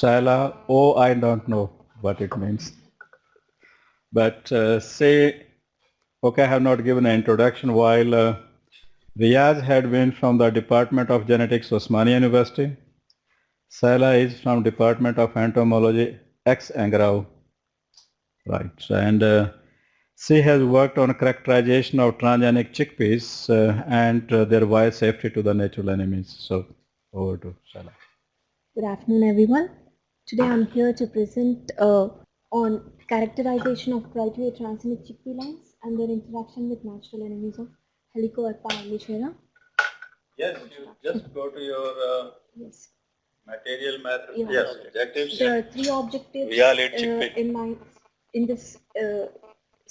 Sala, oh, I don't know what it means. But say, okay, I have not given an introduction while Riyaz had been from the Department of Genetics, Osmania University. Sala is from Department of Entomology, ex-Angrao. Right. And she has worked on characterization of transgenic chickpeas and their biosafety to the natural enemies. So over to Sala. Good afternoon, everyone. Today I'm here to present on characterization of criteria transgenic chickpea lines and their interaction with natural enemies of Helicoverpa armigera. Yes, you just go to your Yes. material matter. Yeah. Yes, objectives. There are three objectives in this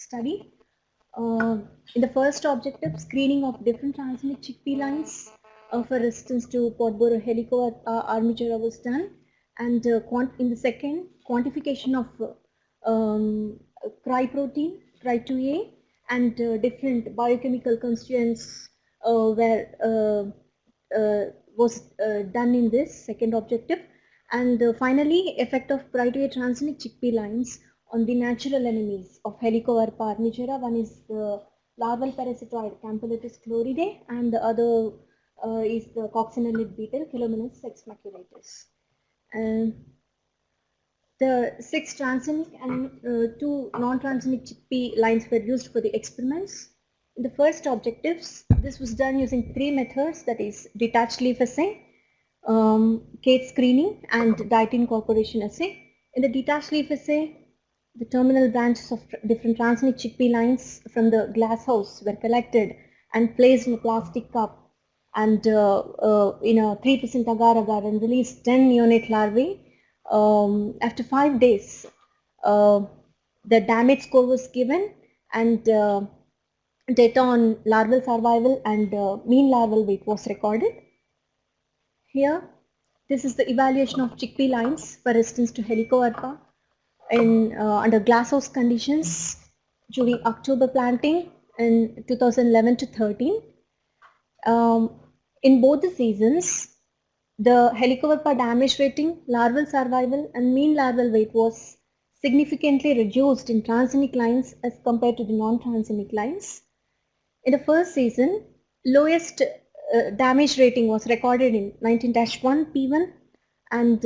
study. In the first objective, screening of different transgenic chickpea lines for resistance to Podboro Helicoverpa armigera was done, and in the second, quantification of cry protein, cry2A, and different biochemical constituents was done in this second objective. And finally, effect of cry2A transgenic chickpea lines on the natural enemies of Helicoverpa armigera. One is the larval parasitoid Campylortus chloridae, and the other is the coccinellid beetle Chilomenus sexmaculatus. The 6 transgenic and 2 non-transgenic chickpea lines were used for the experiments. In the first objectives, this was done using 3 methods, that is detached leaf assay, Kate screening, and diet incorporation assay. In the detached leaf assay, the terminal branches of different transgenic chickpea lines from the glass house were collected and placed in a plastic cup and in a 3% agar-agar and released 10 neonate larvae. After 5 days, the damage score was given, and data on larval survival and mean larval weight was recorded. Here, this is the evaluation of chickpea lines for resistance to Helicoverpa in under glasshouse conditions during October planting in 2011 to 13. In both the seasons, the Helicoverpa damage rating, larval survival, and mean larval weight was significantly reduced in transgenic lines as compared to the non-transgenic lines. In the first season, lowest damage rating was recorded in 19-1 P1, and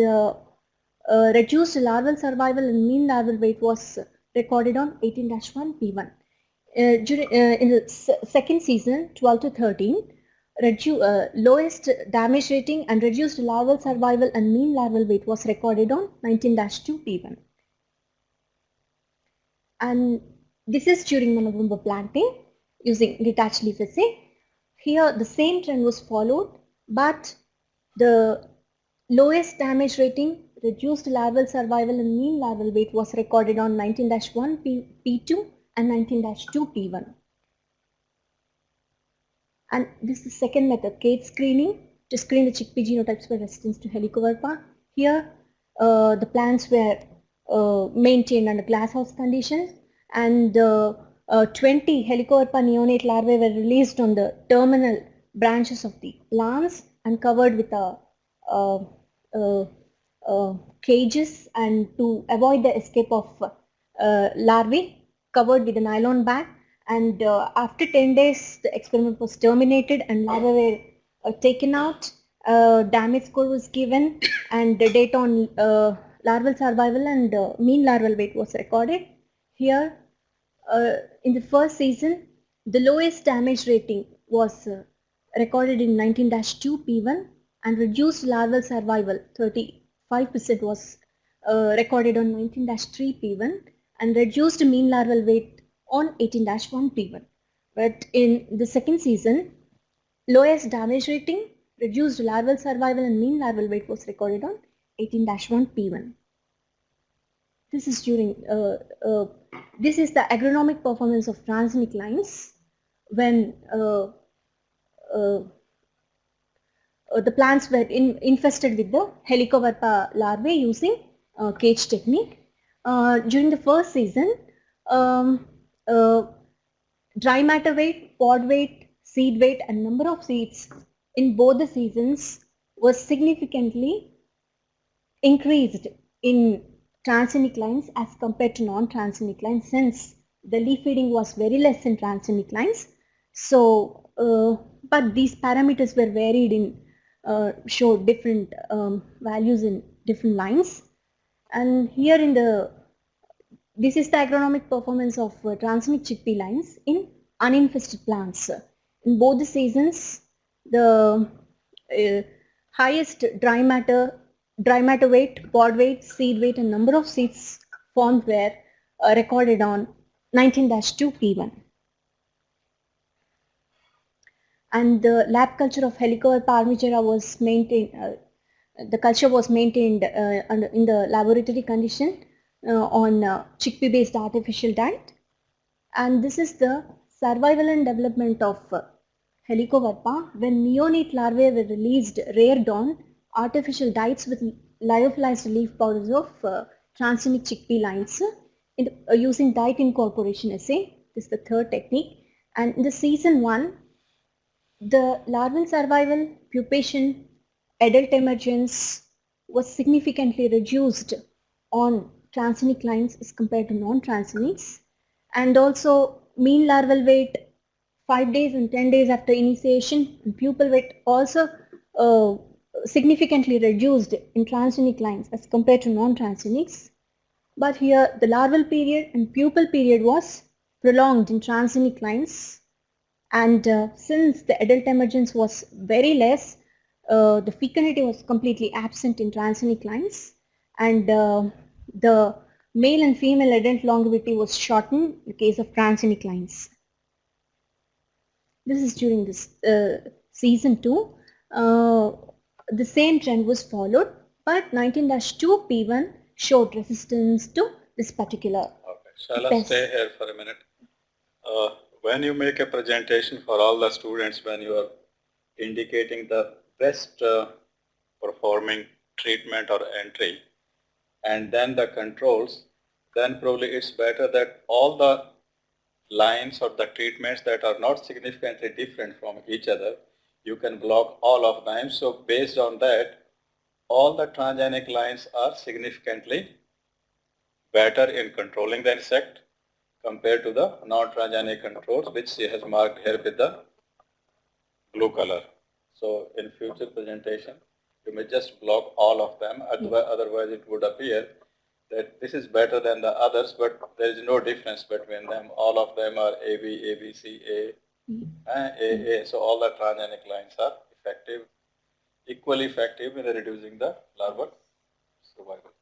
reduced larval survival and mean larval weight was recorded on 18-1 P1. In the second season, 12 to 13, lowest damage rating and reduced larval survival and mean larval weight was recorded on 19-2 P1. And this is during the November planting using detached leaf assay. Here the same trend was followed, but the lowest damage rating, reduced larval survival and mean larval weight was recorded on 19-1 P2 and 19-2 P1. And this is the second method, Kate screening, to screen the chickpea genotypes for resistance to Helicoverpa. Here, the plants were maintained under glasshouse conditions, and 20 Helicoverpa neonate larvae were released on the terminal branches of the plants and covered with cages, and to avoid the escape of larvae covered with a nylon bag. And after 10 days, the experiment was terminated and larvae were taken out. Damage score was given, and the data on larval survival and mean larval weight was recorded. Here, in the first season, the lowest damage rating was recorded in 19-2 P1, and reduced larval survival 35% was recorded on 19-3 P1, and reduced mean larval weight on 18-1 P1. But in the second season, lowest damage rating, reduced larval survival and mean larval weight was recorded on 18-1 P1. This is during this is the agronomic performance of transgenic lines when the plants were infested with the Helicoverpa larvae using cage technique. During the first season, dry matter weight, pod weight, seed weight, and number of seeds in both the seasons was significantly increased in transgenic lines as compared to non-transgenic lines, since the leaf feeding was very less in transgenic lines. So, but these parameters were varied in, showed different values in different lines. And here in this is the agronomic performance of transgenic chickpea lines in uninfested plants. In both the seasons, the highest dry matter weight, pod weight, seed weight, and number of seeds formed were recorded on 19-2 P1. And the lab culture of Helicoverpa armigera was maintained. The culture was maintained in the laboratory condition on chickpea-based artificial diet. And this is the survival and development of Helicoverpa when neonate larvae were released reared on artificial diets with lyophilized leaf powders of transgenic chickpea lines using diet incorporation assay. This is the third technique. And in the season 1, the larval survival, pupation, adult emergence was significantly reduced on transgenic lines as compared to non-transgenics, and also mean larval weight 5 days and 10 days after initiation, and pupal weight also significantly reduced in transgenic lines as compared to non-transgenics. But here the larval period and pupal period was prolonged in transgenic lines, and since the adult emergence was very less, the fecundity was completely absent in transgenic lines, and the male and female adult longevity was shortened in the case of transgenic lines. This is during this season 2. The same trend was followed, but 19-2 P1 showed resistance to this particular Shall I pest. stay here for a minute? When you make a presentation for all the students, when you are indicating the best performing treatment or entry, and then the controls, then probably it's better that all the lines or the treatments that are not significantly different from each other, you can block all of them. So based on that, all the transgenic lines are significantly better in controlling the insect compared to the non-transgenic controls, which she has marked here with the blue color. So in future presentation, you may just block all of them, otherwise it would appear that this is better than the others, but there is no difference between them. All of them are AB, ABC, AA. So all the transgenic lines are effective, equally effective in reducing the larval survival.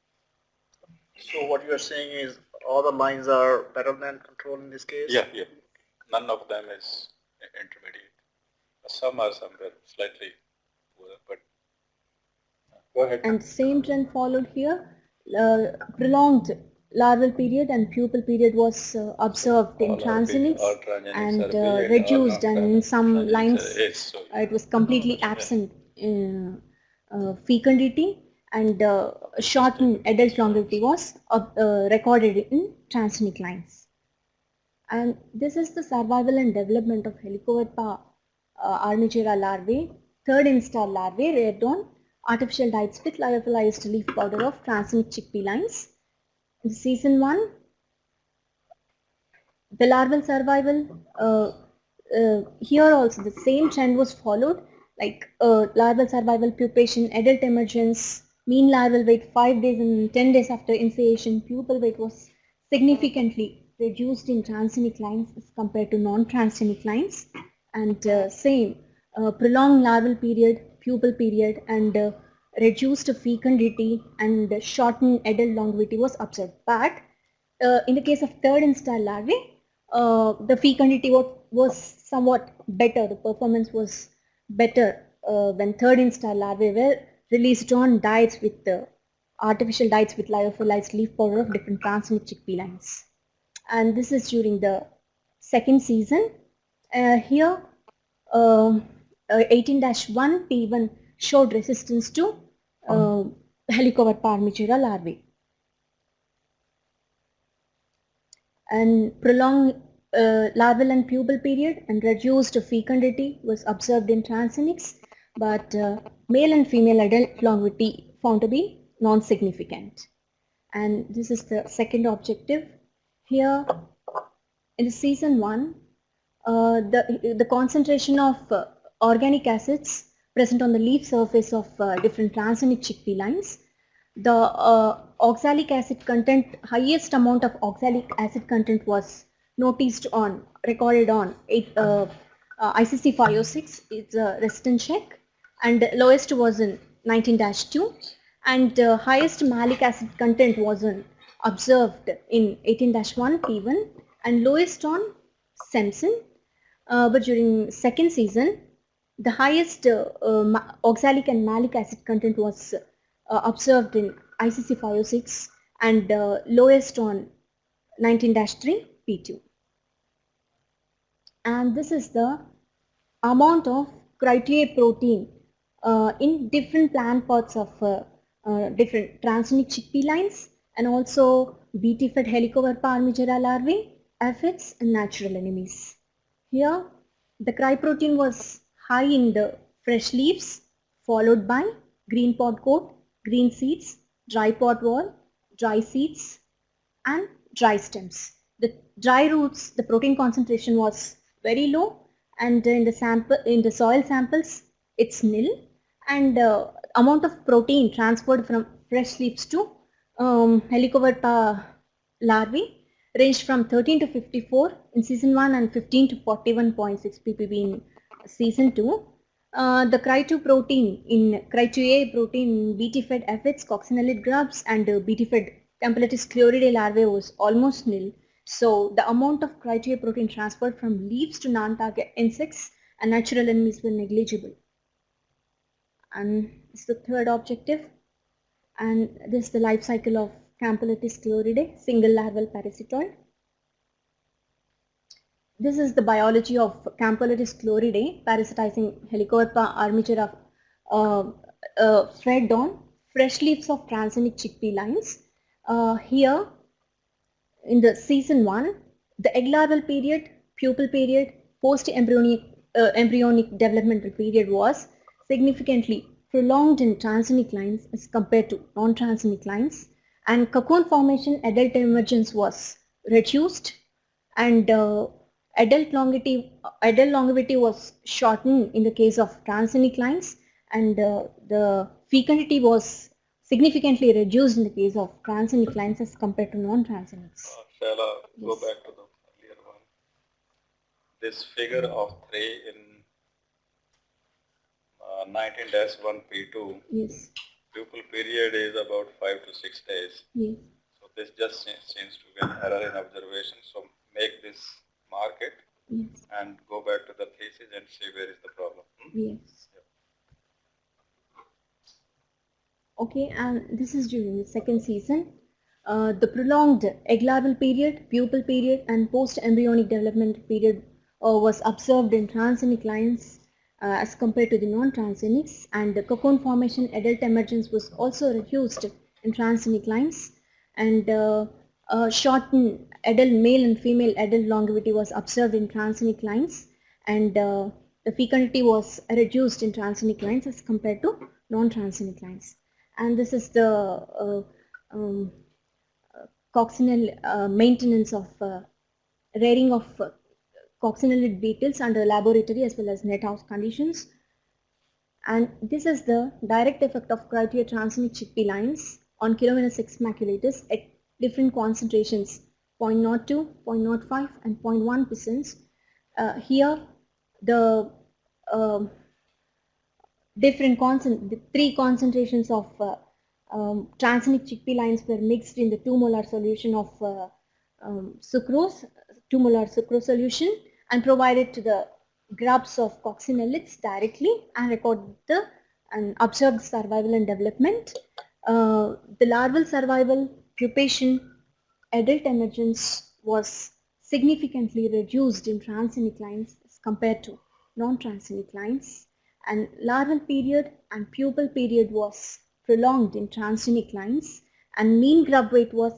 So what you are saying is all the lines are better than control in this case? Yeah. None of them is intermediate. Some are somewhere slightly poor, but go ahead. And same trend followed here. Prolonged larval period and pupal period was observed in transgenics, and reduced, and in some lines it was completely absent in fecundity, and shortened adult longevity was recorded in transgenic lines. And this is the survival and development of Helicoverpa armigera larvae, third instar larvae reared on artificial diets with lyophilized leaf powder of transgenic chickpea lines. In season 1, the larval survival, here also the same trend was followed, like larval survival, pupation, adult emergence, mean larval weight 5 days and 10 days after initiation, pupal weight was significantly reduced in transgenic lines as compared to non-transgenic lines, and same prolonged larval period, pupal period, and reduced fecundity and shortened adult longevity was observed. But in the case of third instar larvae, the fecundity was somewhat better. The performance was better when third instar larvae were released on diets with artificial diets with lyophilized leaf powder of different transgenic chickpea lines. And this is during the second season. Here 18-1 P1 showed resistance to Helicoverpa armigera larvae. And prolonged larval and pupal period and reduced fecundity was observed in transgenics, but male and female adult longevity found to be non-significant. And this is the second objective. Here in the season 1, the concentration of organic acids present on the leaf surface of different transgenic chickpea lines, the oxalic acid content, highest amount of oxalic acid content was recorded on ICC 506, it's a resistance check, and lowest was in 19-2, and highest malic acid content was observed in 18-1 P1 and lowest on Samson. But during second season, the highest oxalic and malic acid content was observed in ICC 506 and lowest on 19-3 P2. And this is the amount of criteria protein in different plant parts of different transgenic chickpea lines, and also BT-fed Helicoverpa armigera larvae, aphids and natural enemies. Here the cry protein was high in the fresh leaves, followed by green pod coat, green seeds, dry pod wall, dry seeds and dry stems. The dry roots, the protein concentration was very low, and in the soil samples it's nil, and amount of protein transferred from fresh leaves to Helicoverpa larvae ranged from 13 to 54 in season 1 and 15 to 41.6 ppb in season 2. The Cry2 protein in Cry2A protein in BT-fed aphids, coccinellid grubs and BT-fed Campylortis chloridae larvae was almost nil. So the amount of Cry2A protein transferred from leaves to non-target insects and natural enemies were negligible. And this is the third objective. And this is the life cycle of Campylortis chloridae, single larval parasitoid. This is the biology of Campylortis chloridae, parasitizing Helicoverpa armigera fed on fresh leaves of transgenic chickpea lines. Here in the season 1, the egg larval period, pupal period, post-embryonic developmental period was significantly prolonged in transgenic lines as compared to non-transgenic lines, and cocoon formation adult emergence was reduced, and adult longevity was shortened in the case of transgenic lines, and the fecundity was significantly reduced in the case of transgenic lines as compared to non-transgenics. Shall go Yes. back to the earlier one. This figure of 3 in 19-1 P2, Yes, pupil period is about 5 to 6 days. yes, So this just seems to be an error in observation. So make this mark it yes, and go back to the thesis and see where is the problem. yes. Okay, and this is during the second season. The prolonged egg larval period, pupal period and post-embryonic development period was observed in transgenic lines as compared to the non-transgenics, and the cocoon formation adult emergence was also reduced in transgenic lines, and shortened adult male and female adult longevity was observed in transgenic lines, and the fecundity was reduced in transgenic lines as compared to non-transgenic lines. And this is the coccinelle maintenance of rearing of coccinellid beetles under laboratory as well as net house conditions. And this is the direct effect of Cry2A transgenic chickpea lines on Chilovenus ex maculatus at different concentrations 0.02, 0.05 and 0.1%. Here the the 3 concentrations of transgenic chickpea lines were mixed in the 2 molar solution of sucrose, 2 molar sucrose solution, and provided to the grubs of coccinellids directly and recorded and observed survival and development. The larval survival, pupation, adult emergence was significantly reduced in transgenic lines as compared to non-transgenic lines, and larval period and pupal period was prolonged in transgenic lines, and mean grub weight was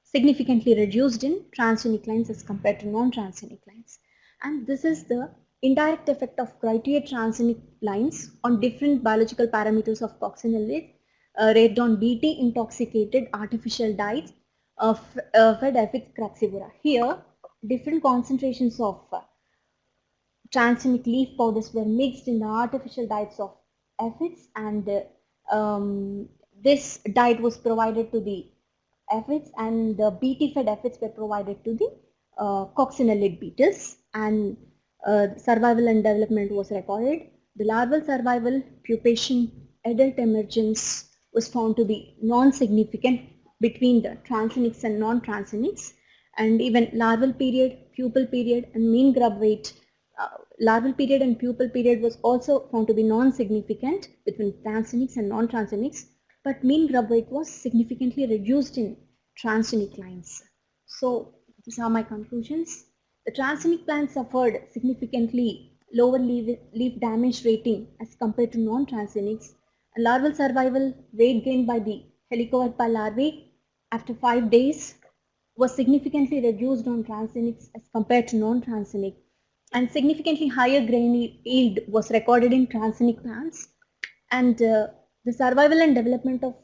significantly reduced in transgenic lines as compared to non-transgenic lines. And this is the indirect effect of Cry2A transgenic lines on different biological parameters of coccinellid radon BT intoxicated artificial dyes fed Aphids crassivora. Here, different concentrations of transgenic leaf powders were mixed in the artificial diets of aphids, and this diet was provided to the aphids, and the BT fed aphids were provided to the coccinellid beetles, and survival and development was recorded. The larval survival, pupation, adult emergence was found to be non-significant between the transgenics and non-transgenics, and even larval period, pupal period, and mean grub weight. Larval period and pupal period was also found to be non-significant between transgenics and non-transgenics, but mean grub weight was significantly reduced in transgenic lines. So these are my conclusions. The transgenic plants suffered significantly lower leaf damage rating as compared to non-transgenics. Larval survival, weight gained by the Helicoverpa larvae after 5 days was significantly reduced on transgenics as compared to non-transgenic, and significantly higher grain yield was recorded in transgenic plants, and the survival and development of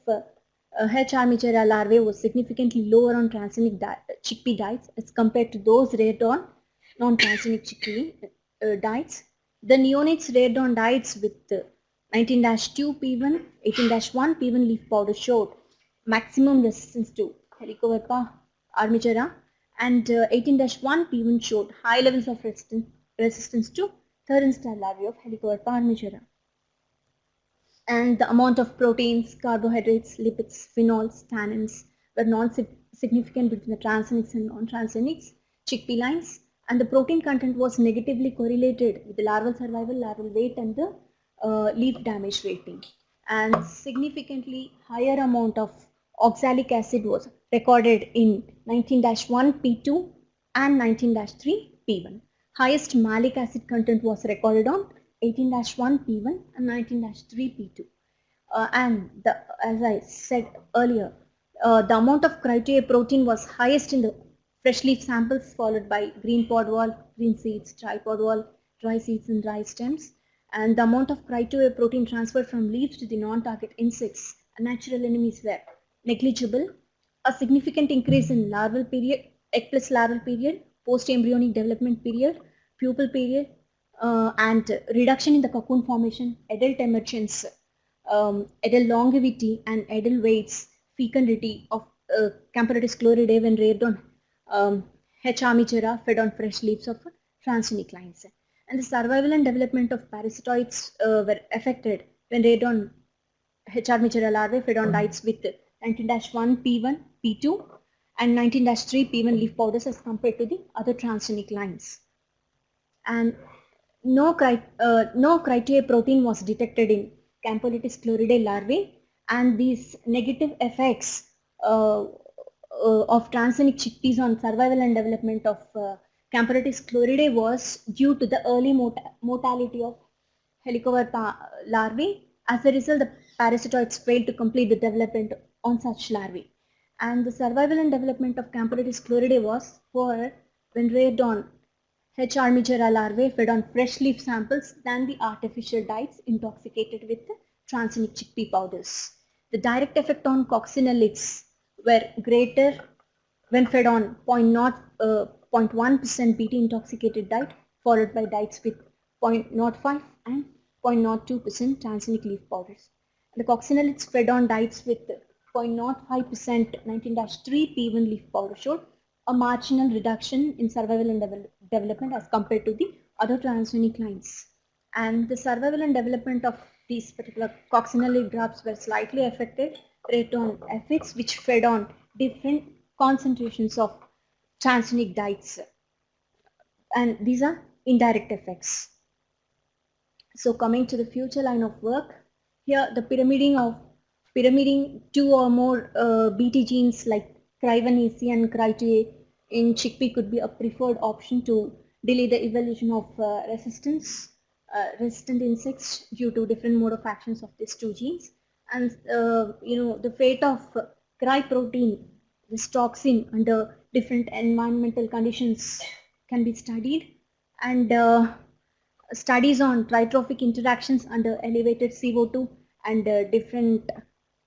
H. armigera larvae was significantly lower on transgenic chickpea diets as compared to those reared on non-transgenic chickpea diets. The neonates reared on diets with 19-2 P1, 18-1 P1 leaf powder showed maximum resistance to Helicoverpa armigera, and 18-1 P1 showed high levels of resistance to third install larvae of Helicoverpa armigera. And the amount of proteins, carbohydrates, lipids, phenols, tannins were non-significant between the transgenics and non-transgenics chickpea lines, and the protein content was negatively correlated with the larval survival, larval weight, and the leaf damage rating. And significantly higher amount of oxalic acid was recorded in 19-1 P2 and 19-3 P1. Highest malic acid content was recorded on 18-1 P1 and 19-3 P2. As I said earlier, the amount of Critoea protein was highest in the fresh leaf samples, followed by green pod wall, green seeds, dry pod wall, dry seeds, and dry stems. And the amount of Critoea protein transferred from leaves to the non-target insects and natural enemies were negligible. A significant increase in larval period, egg plus larval period, post-embryonic development period, pupal period, and reduction in the cocoon formation, adult emergence, adult longevity, and adult weights, fecundity of Campylortis chloridae when reared on H. armigera fed on fresh leaves of transgenic lines. And the survival and development of parasitoids were affected when reared on H. armigera larvae fed on diets with 19-1 P1, P2, and 19-3 P1 leaf powders as compared to the other transgenic lines. And no Critoea protein was detected in Campylortis chloridae larvae, and these negative effects of transgenic chickpeas on survival and development of Campylortis chloridae was due to the early mortality of Helicoverpa larvae. As a result, the parasitoids failed to complete the development on such larvae. And the survival and development of Campylortis chloridae was poor when reared on H. armigera larvae fed on fresh leaf samples than the artificial diets intoxicated with transgenic chickpea powders. The direct effect on coccinellids were greater when fed on 0.1% BT intoxicated diet, followed by diets with 0.05 and 0.02% transgenic leaf powders. The coccinellids fed on diets with 0.05% 19-3 P1 leaf powder showed a marginal reduction in survival and development as compared to the other transgenic lines. And the survival and development of these particular coccinellid grubs were slightly affected rate on aphids which fed on different concentrations of transgenic diets. And these are indirect effects. So coming to the future line of work, here the pyramiding two or more BT genes like Cry1AC and Cry2A in chickpea could be a preferred option to delay the evolution of resistant insects due to different mode of actions of these two genes. And the fate of Cry protein, this toxin, under different environmental conditions can be studied, and studies on tritrophic interactions under elevated CO2 and different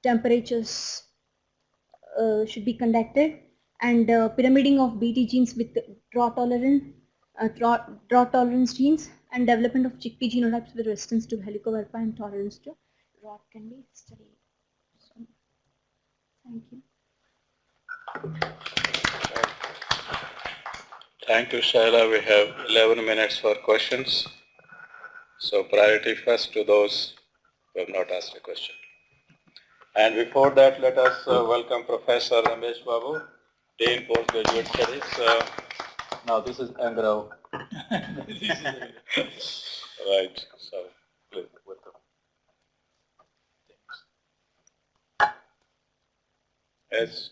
temperatures should be conducted, and pyramiding of Bt genes with drought tolerance genes, and development of chickpea genotypes with resistance to Helicobacter and tolerance to drought can be studied. So, thank you. Thank you, Shaila. We have 11 minutes for questions. So priority first to those who have not asked a question. And before that, let us welcome Professor Ramesh Babu, Dean Postgraduate Studies. Now this is Angrao. Right, so please welcome. Yes.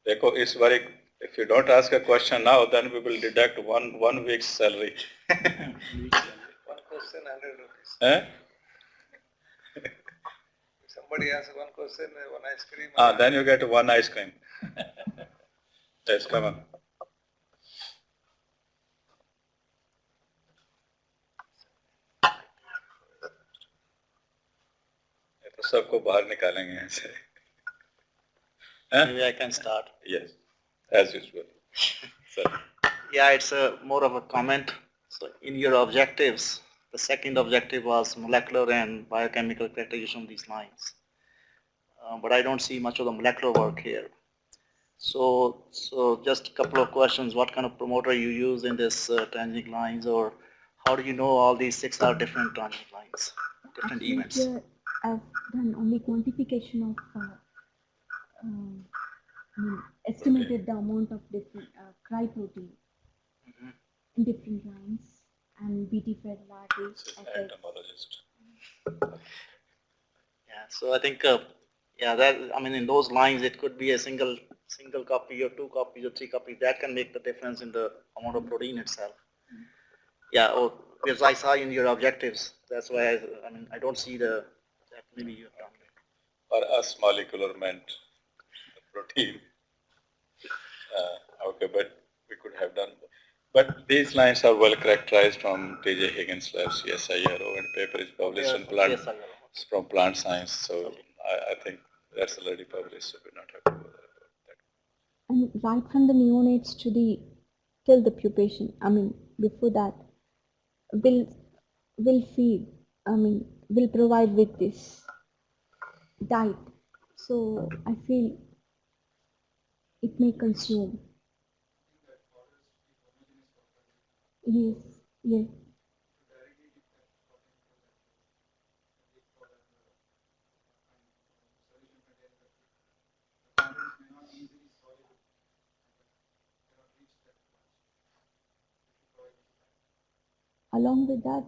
Dekho, it's very, if you don't ask a question now, then we will deduct one week's salary. One question, 100 rupees. Eh? If somebody asks one question, one ice cream. Then you get one ice cream. Yes, come on. ये तो सबको बाहर निकालेंगे यहाँ से. Maybe I can start. Yes, as usual. So, Yeah, it's more of a comment. So in your objectives, the second objective was molecular and biochemical characterization of these lines. But I don't see much of the molecular work here. So just a couple of questions. What kind of promoter you use in this transgenic lines, or how do you know all these 6 are different transgenic lines, different Actually, events? here I've done only quantification of estimated the amount of different cry protein in different lines and BT fed larvae. this is entomologist. Yeah, so I think, in those lines, it could be a single copy or 2 copies or 3 copies. That can make the difference in the amount of protein itself. Yeah, or because I saw in your objectives, that's why I don't see that maybe you have done it. For us, molecular meant protein. Okay, but we could have done. But these lines are well characterized from T.J. Higgins' lab, CSIRO, and paper is published in plant, from Plant Science. So I think that's already published, so we not have to go there about that. And right from the neonates to the till the pupation, before that, will feed, will provide with this diet. So I feel it may consume. Yes, yes. Along with that,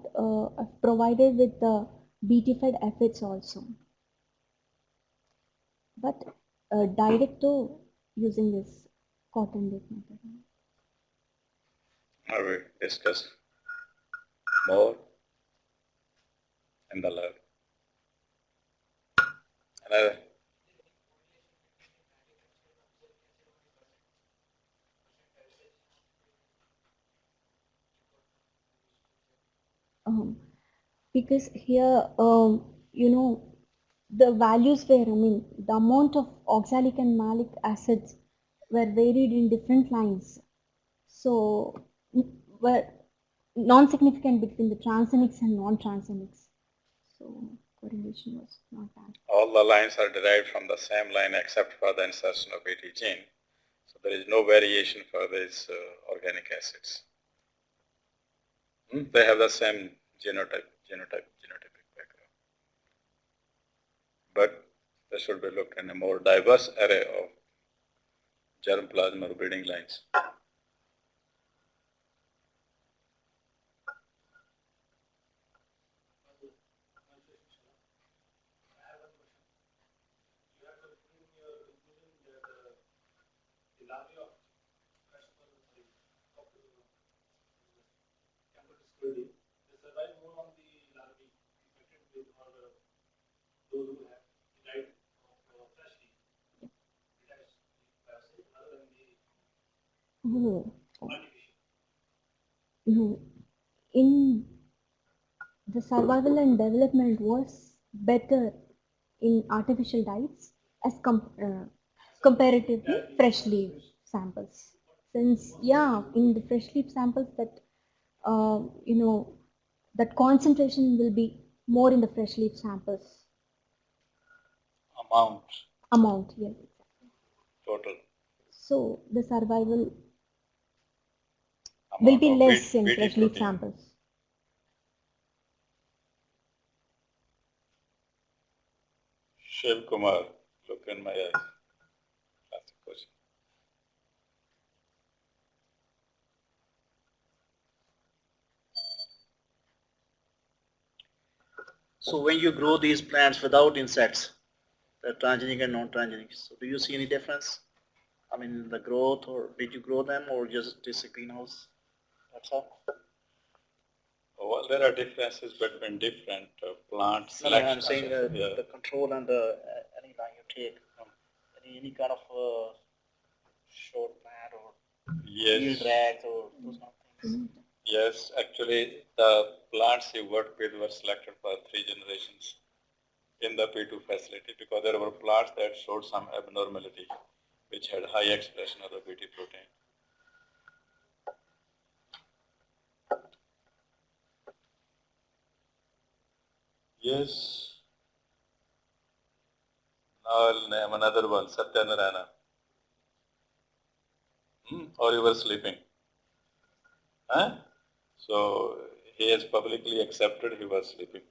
I've provided with the BT fed efforts also. But directo using this cotton dip method. I will discuss more in the lab. And Because here, the values were, the amount of oxalic and malic acids were varied in different lines. So, were non-significant between the transgenics and non-transgenics. So, correlation was not that. all the lines are derived from the same line except for the insertion of BT gene. So there is no variation for these organic acids. They have the same genotypic background. But they should be looked in a more diverse array of germplasm or breeding lines. Oh. in the survival and development was better in artificial diets as comparatively fresh leaf samples. Since in the fresh leaf samples that that concentration will be more in the fresh leaf samples amount. Yes, Total. so the survival will be less in fresh leaf samples. Shiv Kumar, look in my eyes. Ask a question. So when you grow these plants without insects, the transgenic and non-transgenic, so do you see any difference? I mean, the growth, or did you grow them, or just this greenhouse? That's all. Well, there are differences between different plant No, selections. I'm saying the control and the any line you take, any kind of short plant or field Yes. rags or those kind of things. Yes, actually the plants you worked with were selected for 3 generations in the P2 facility because there were plants that showed some abnormality which had high expression of the Bt protein. Yes. Now I'll name another one, Satyanarayana. Or you were sleeping? Huh? So he has publicly accepted he was sleeping.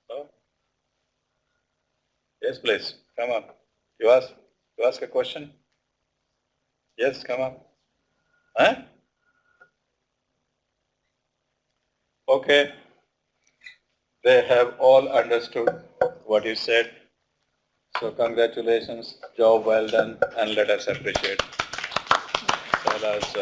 So, yes, please, come on. You ask a question? Yes, come on. Huh? Okay. They have all understood what you said. So congratulations, job well done, and let us appreciate Sala's